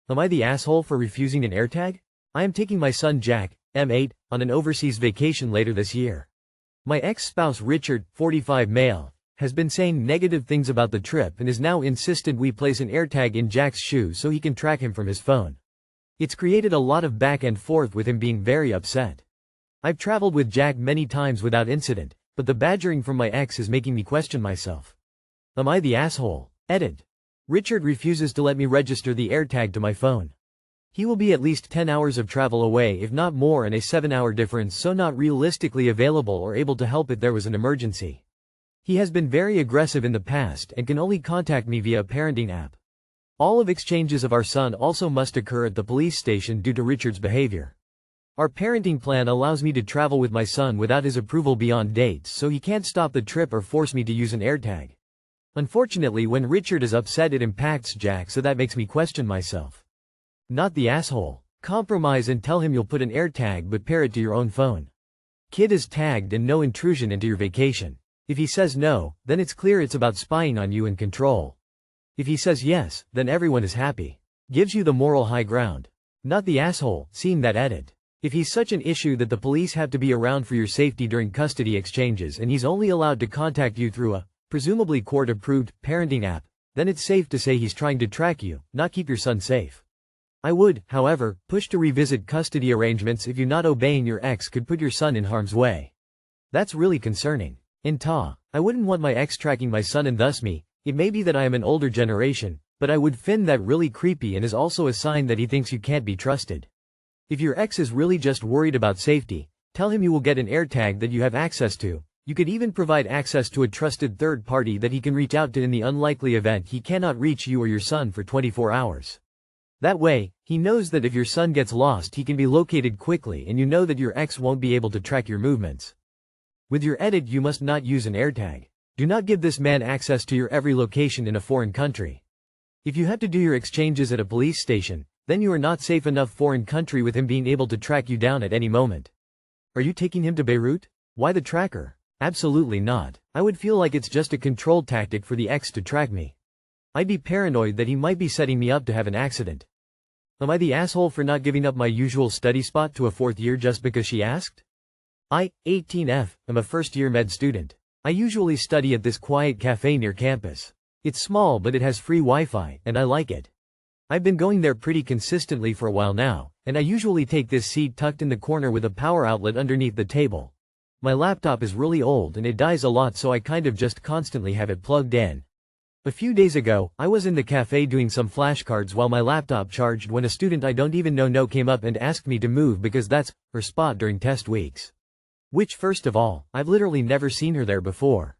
Am I the asshole for refusing an AirTag? I am taking my son Jack, M8, on an overseas vacation later this year. My ex-spouse Richard, 45 male, has been saying negative things about the trip and is now insistent we place an AirTag in Jack's shoe so he can track him from his phone. It's created a lot of back and forth with him being very upset. I've traveled with Jack many times without incident, but the badgering from my ex is making me question myself. Am I the asshole? Edit. Richard refuses to let me register the AirTag to my phone. He will be at least 10 hours of travel away if not more, and a 7-hour difference, so not realistically available or able to help if there was an emergency. He has been very aggressive in the past and can only contact me via a parenting app. All of exchanges of our son also must occur at the police station due to Richard's behavior. Our parenting plan allows me to travel with my son without his approval beyond dates, so he can't stop the trip or force me to use an AirTag. Unfortunately, when Richard is upset it impacts Jack, so that makes me question myself. Not the asshole. Compromise and tell him you'll put an AirTag but pair it to your own phone. Kid is tagged and no intrusion into your vacation. If he says no, then it's clear it's about spying on you and control. If he says yes, then everyone is happy. Gives you the moral high ground. Not the asshole, seeing that edit. If he's such an issue that the police have to be around for your safety during custody exchanges and he's only allowed to contact you through a, presumably court-approved, parenting app, then it's safe to say he's trying to track you, not keep your son safe. I would, however, push to revisit custody arrangements if you not obeying your ex could put your son in harm's way. That's really concerning. I wouldn't want my ex tracking my son and thus me. It may be that I am an older generation, but I would find that really creepy and is also a sign that he thinks you can't be trusted. If your ex is really just worried about safety, tell him you will get an AirTag that you have access to. You could even provide access to a trusted third party that he can reach out to in the unlikely event he cannot reach you or your son for 24 hours. That way, he knows that if your son gets lost he can be located quickly and you know that your ex won't be able to track your movements. With your edit, you must not use an AirTag. Do not give this man access to your every location in a foreign country. If you have to do your exchanges at a police station, then you are not safe enough foreign country with him being able to track you down at any moment. Are you taking him to Beirut? Why the tracker? Absolutely not. I would feel like it's just a control tactic for the ex to track me. I'd be paranoid that he might be setting me up to have an accident. Am I the asshole for not giving up my usual study spot to a fourth year just because she asked? I, 18F, am a first-year med student. I usually study at this quiet cafe near campus. It's small but it has free Wi-Fi, and I like it. I've been going there pretty consistently for a while now, and I usually take this seat tucked in the corner with a power outlet underneath the table. My laptop is really old and it dies a lot, so I kind of just constantly have it plugged in. A few days ago, I was in the cafe doing some flashcards while my laptop charged when a student I don't even know came up and asked me to move because that's her spot during test weeks. Which, first of all, I've literally never seen her there before.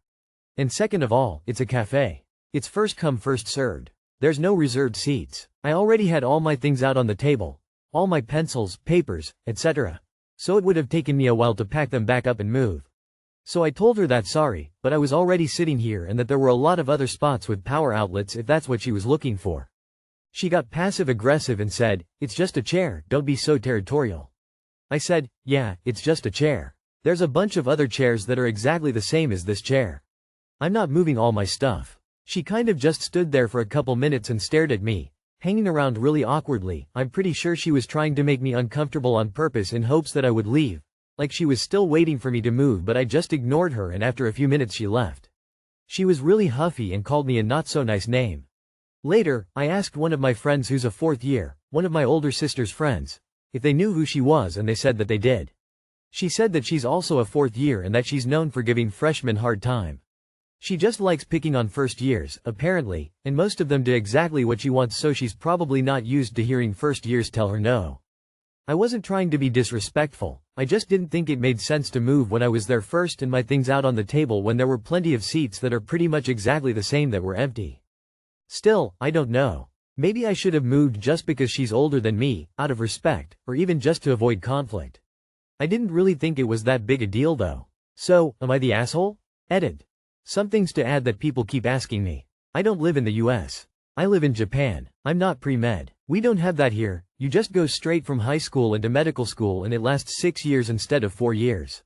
And second of all, it's a cafe. It's first come first served. There's no reserved seats. I already had all my things out on the table. All my pencils, papers, etc. So it would have taken me a while to pack them back up and move. So I told her that sorry, but I was already sitting here and that there were a lot of other spots with power outlets if that's what she was looking for. She got passive-aggressive and said, "It's just a chair, don't be so territorial." I said, "Yeah, it's just a chair. There's a bunch of other chairs that are exactly the same as this chair. I'm not moving all my stuff." She kind of just stood there for a couple minutes and stared at me, hanging around really awkwardly. I'm pretty sure she was trying to make me uncomfortable on purpose in hopes that I would leave, like she was still waiting for me to move, but I just ignored her and after a few minutes she left. She was really huffy and called me a not-so-nice name. Later, I asked one of my friends who's a fourth year, one of my older sister's friends, if they knew who she was, and they said that they did. She said that she's also a fourth year and that she's known for giving freshmen hard time. She just likes picking on first years, apparently, and most of them do exactly what she wants, so she's probably not used to hearing first years tell her no. I wasn't trying to be disrespectful, I just didn't think it made sense to move when I was there first and my things out on the table when there were plenty of seats that are pretty much exactly the same that were empty. Still, I don't know. Maybe I should have moved just because she's older than me, out of respect, or even just to avoid conflict. I didn't really think it was that big a deal though. So, am I the asshole? Edit. Some things to add that people keep asking me. I don't live in the US. I live in Japan. I'm not pre-med. We don't have that here. You just go straight from high school into medical school and it lasts 6 years instead of 4 years.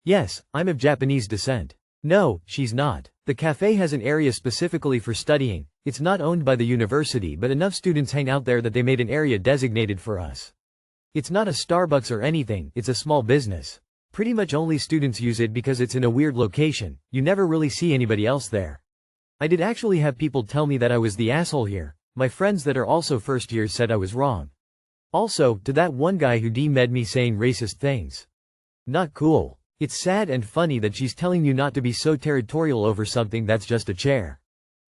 Yes, I'm of Japanese descent. No, she's not. The cafe has an area specifically for studying, It's not owned by the university, but enough students hang out there that they made an area designated for us. It's not a Starbucks or anything, it's a small business. Pretty much only students use it because it's in a weird location, you never really see anybody else there. I did actually have people tell me that I was the asshole here. My friends that are also first years said I was wrong. Also, to that one guy who DM'd me saying racist things. Not cool. It's sad and funny that she's telling you not to be so territorial over something that's just a chair.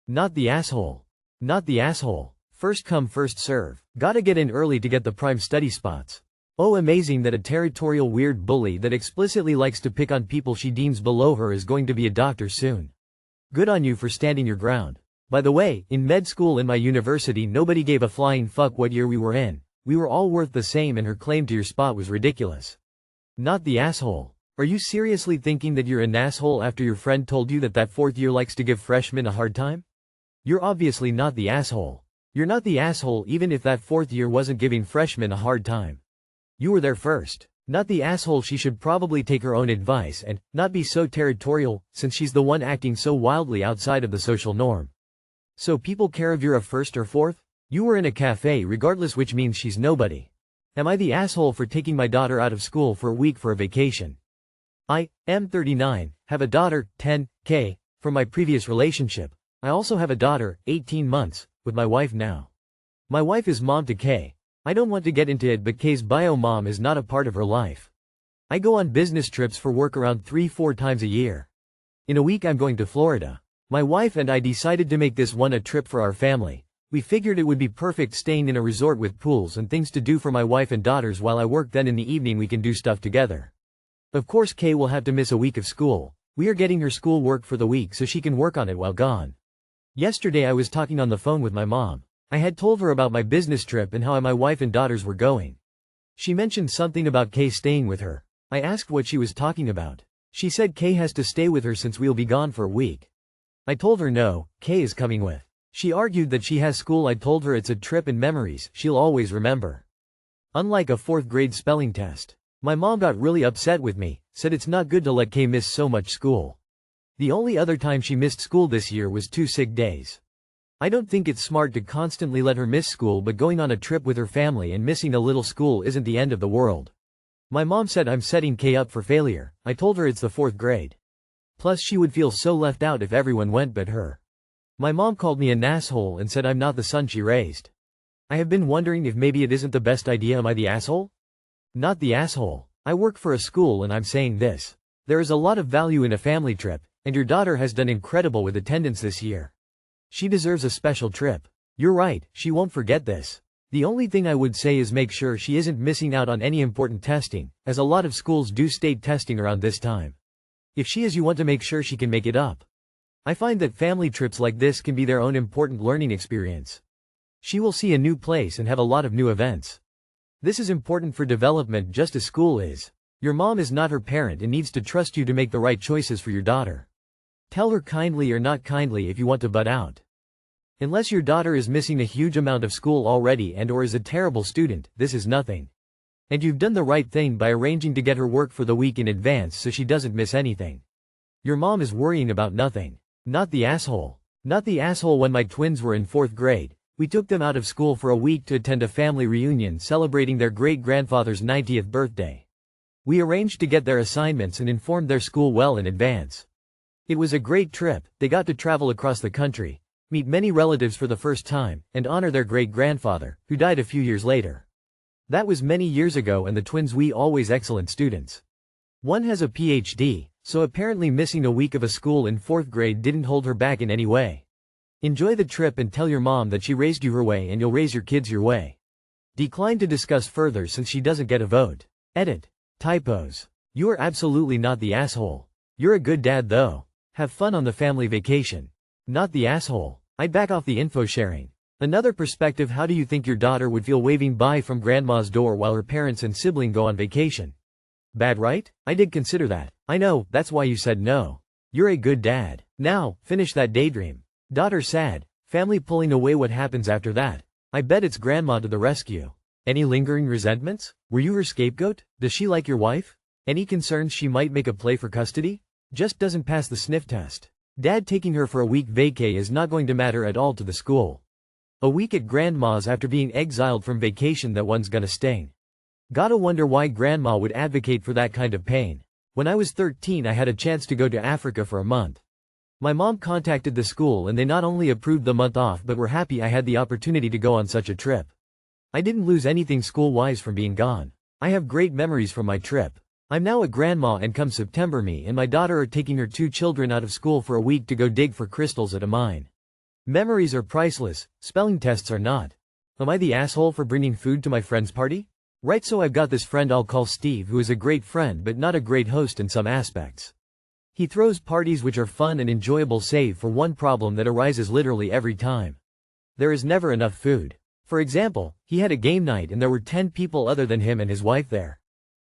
Not the asshole. Not the asshole. First come first serve. Gotta get in early to get the prime study spots. Oh, amazing that a territorial weird bully that explicitly likes to pick on people she deems below her is going to be a doctor soon. Good on you for standing your ground. By the way, in med school in my university nobody gave a flying fuck what year we were in. We were all worth the same and her claim to your spot was ridiculous. Not the asshole. Are you seriously thinking that you're an asshole after your friend told you that fourth year likes to give freshmen a hard time? You're obviously not the asshole. You're not the asshole even if that fourth year wasn't giving freshmen a hard time. You were there first. Not the asshole. She should probably take her own advice and not be so territorial, since she's the one acting so wildly outside of the social norm. So people care if you're a first or fourth? You were in a cafe regardless, which means she's nobody. Am I the asshole for taking my daughter out of school for a week for a vacation? I am 39, have a daughter, 10K, from my previous relationship. I also have a daughter, 18 months, with my wife now. My wife is mom to K. I don't want to get into it, but K's bio mom is not a part of her life. I go on business trips for work around 3-4 times a year. In a week I'm going to Florida. My wife and I decided to make this one a trip for our family. We figured it would be perfect staying in a resort with pools and things to do for my wife and daughters while I work, then in the evening we can do stuff together. Of course Kay will have to miss a week of school. We are getting her school work for the week so she can work on it while gone. Yesterday I was talking on the phone with my mom. I had told her about my business trip and how my wife and daughters were going. She mentioned something about Kay staying with her. I asked what she was talking about. She said Kay has to stay with her since we'll be gone for a week. I told her no, Kay is coming with. She argued that she has school. I told her it's a trip and memories she'll always remember. Unlike a 4th grade spelling test. My mom got really upset with me, said it's not good to let Kay miss so much school. The only other time she missed school this year was 2 sick days. I don't think it's smart to constantly let her miss school, but going on a trip with her family and missing a little school isn't the end of the world. My mom said I'm setting Kay up for failure. I told her it's the 4th grade. Plus she would feel so left out if everyone went but her. My mom called me an asshole and said I'm not the son she raised. I have been wondering if maybe it isn't the best idea. Am I the asshole? Not the asshole. I work for a school and I'm saying this. There is a lot of value in a family trip, and your daughter has done incredible with attendance this year. She deserves a special trip. You're right, she won't forget this. The only thing I would say is make sure she isn't missing out on any important testing, as a lot of schools do state testing around this time. If she is, you want to make sure she can make it up. I find that family trips like this can be their own important learning experience. She will see a new place and have a lot of new events. This is important for development just as school is. Your mom is not her parent and needs to trust you to make the right choices for your daughter. Tell her kindly or not kindly if you want to butt out. Unless your daughter is missing a huge amount of school already and or is a terrible student, this is nothing. And you've done the right thing by arranging to get her work for the week in advance so she doesn't miss anything. Your mom is worrying about nothing. Not the asshole. Not the asshole. When my twins were in 4th grade, we took them out of school for a week to attend a family reunion celebrating their great-grandfather's 90th birthday. We arranged to get their assignments and informed their school well in advance. It was a great trip. They got to travel across the country, meet many relatives for the first time, and honor their great-grandfather, who died a few years later. That was many years ago, and the twins were always excellent students. One has a PhD, so apparently missing a week of a school in 4th grade didn't hold her back in any way. Enjoy the trip and tell your mom that she raised you her way and you'll raise your kids your way. Decline to discuss further since she doesn't get a vote. Edit. Typos. You are absolutely not the asshole. You're a good dad though. Have fun on the family vacation. Not the asshole. I'd back off the info sharing. Another perspective: how do you think your daughter would feel waving bye from grandma's door while her parents and sibling go on vacation? Bad, right? I did consider that. I know, that's why you said no. You're a good dad. Now, finish that daydream. Daughter sad. Family pulling away. What happens after that? I bet it's grandma to the rescue. Any lingering resentments? Were you her scapegoat? Does she like your wife? Any concerns she might make a play for custody? Just doesn't pass the sniff test. Dad taking her for a week vacay is not going to matter at all to the school. A week at grandma's after being exiled from vacation, that one's gonna sting. Gotta wonder why grandma would advocate for that kind of pain. When I was 13 I had a chance to go to Africa for a month. My mom contacted the school and they not only approved the month off but were happy I had the opportunity to go on such a trip. I didn't lose anything school-wise from being gone. I have great memories from my trip. I'm now a grandma and come September me and my daughter are taking her 2 children out of school for a week to go dig for crystals at a mine. Memories are priceless, spelling tests are not. Am I the asshole for bringing food to my friend's party? Right, so I've got this friend I'll call Steve who is a great friend but not a great host in some aspects. He throws parties which are fun and enjoyable save for one problem that arises literally every time. There is never enough food. For example, he had a game night and there were 10 people other than him and his wife there.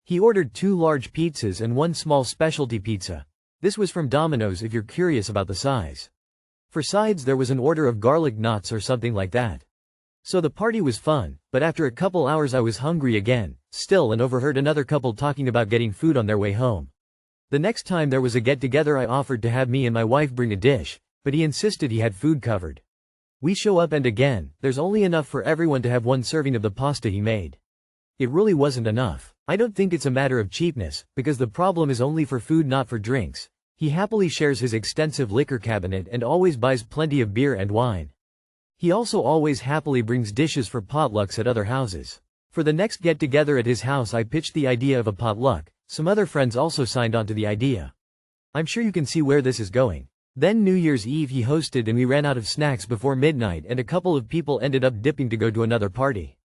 He ordered 2 large pizzas and 1 small specialty pizza. This was from Domino's if you're curious about the size. For sides there was an order of garlic knots or something like that. So the party was fun, but after a couple hours I was hungry again, still, and overheard another couple talking about getting food on their way home. The next time there was a get-together I offered to have me and my wife bring a dish, but he insisted he had food covered. We show up and again, there's only enough for everyone to have 1 serving of the pasta he made. It really wasn't enough. I don't think it's a matter of cheapness, because the problem is only for food not for drinks. He happily shares his extensive liquor cabinet and always buys plenty of beer and wine. He also always happily brings dishes for potlucks at other houses. For the next get-together at his house I pitched the idea of a potluck. Some other friends also signed on to the idea. I'm sure you can see where this is going. Then New Year's Eve he hosted and we ran out of snacks before midnight and a couple of people ended up dipping to go to another party.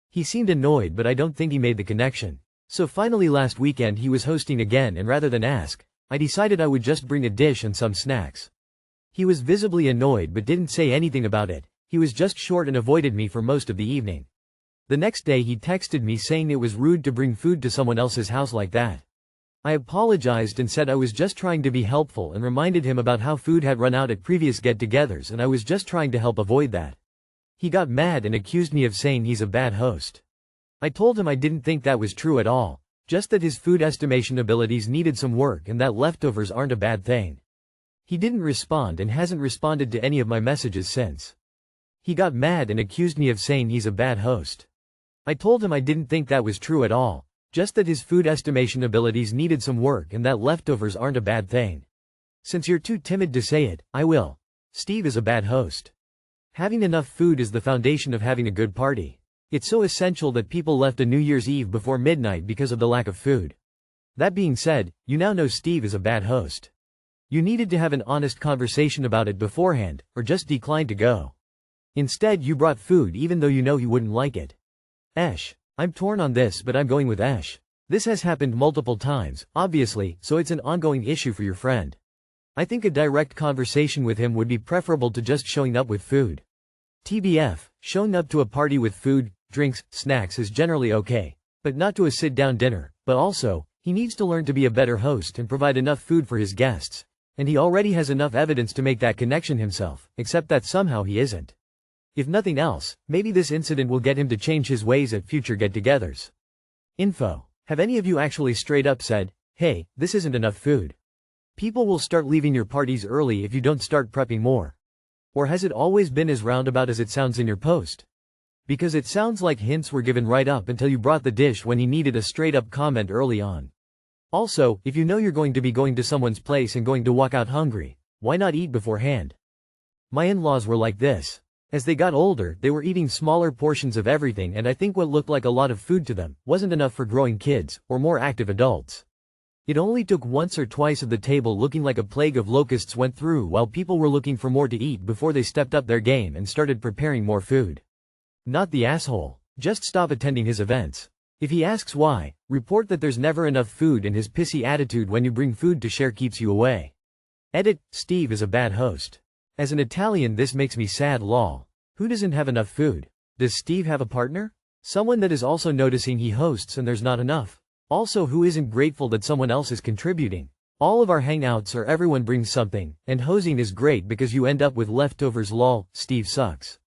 He seemed annoyed but I don't think he made the connection. So finally last weekend he was hosting again and rather than ask, I decided I would just bring a dish and some snacks. He was visibly annoyed but didn't say anything about it. He was just short and avoided me for most of the evening. The next day he texted me saying it was rude to bring food to someone else's house like that. I apologized and said I was just trying to be helpful and reminded him about how food had run out at previous get-togethers and I was just trying to help avoid that. He got mad and accused me of saying he's a bad host. I told him I didn't think that was true at all, just that his food estimation abilities needed some work and that leftovers aren't a bad thing. He didn't respond and hasn't responded to any of my messages since. He got mad and accused me of saying he's a bad host. I told him I didn't think that was true at all, just that his food estimation abilities needed some work and that leftovers aren't a bad thing. Since you're too timid to say it, I will. Steve is a bad host. Having enough food is the foundation of having a good party. It's so essential that people left a New Year's Eve before midnight because of the lack of food. That being said, you now know Steve is a bad host. You needed to have an honest conversation about it beforehand, or just decline to go. Instead you brought food even though you know he wouldn't like it. Esh. I'm torn on this but I'm going with Esh. This has happened multiple times, obviously, so it's an ongoing issue for your friend. I think a direct conversation with him would be preferable to just showing up with food. TBF, showing up to a party with food, drinks, snacks is generally okay, but not to a sit-down dinner, but also, he needs to learn to be a better host and provide enough food for his guests. And he already has enough evidence to make that connection himself, except that somehow he isn't. If nothing else, maybe this incident will get him to change his ways at future get-togethers. Info. Have any of you actually straight up said, hey, this isn't enough food? People will start leaving your parties early if you don't start prepping more. Or has it always been as roundabout as it sounds in your post? Because it sounds like hints were given right up until you brought the dish when he needed a straight-up comment early on. Also, if you know you're going to be going to someone's place and going to walk out hungry, why not eat beforehand? My in-laws were like this. As they got older, they were eating smaller portions of everything and I think what looked like a lot of food to them wasn't enough for growing kids, or more active adults. It only took once or twice of the table looking like a plague of locusts went through while people were looking for more to eat before they stepped up their game and started preparing more food. Not the asshole. Just stop attending his events. If he asks why, report that there's never enough food and his pissy attitude when you bring food to share keeps you away. Edit, Steve is a bad host. As an Italian this makes me sad lol. Who doesn't have enough food? Does Steve have a partner? Someone that is also noticing he hosts and there's not enough. Also who isn't grateful that someone else is contributing? All of our hangouts are everyone brings something, and hosing is great because you end up with leftovers lol, Steve sucks.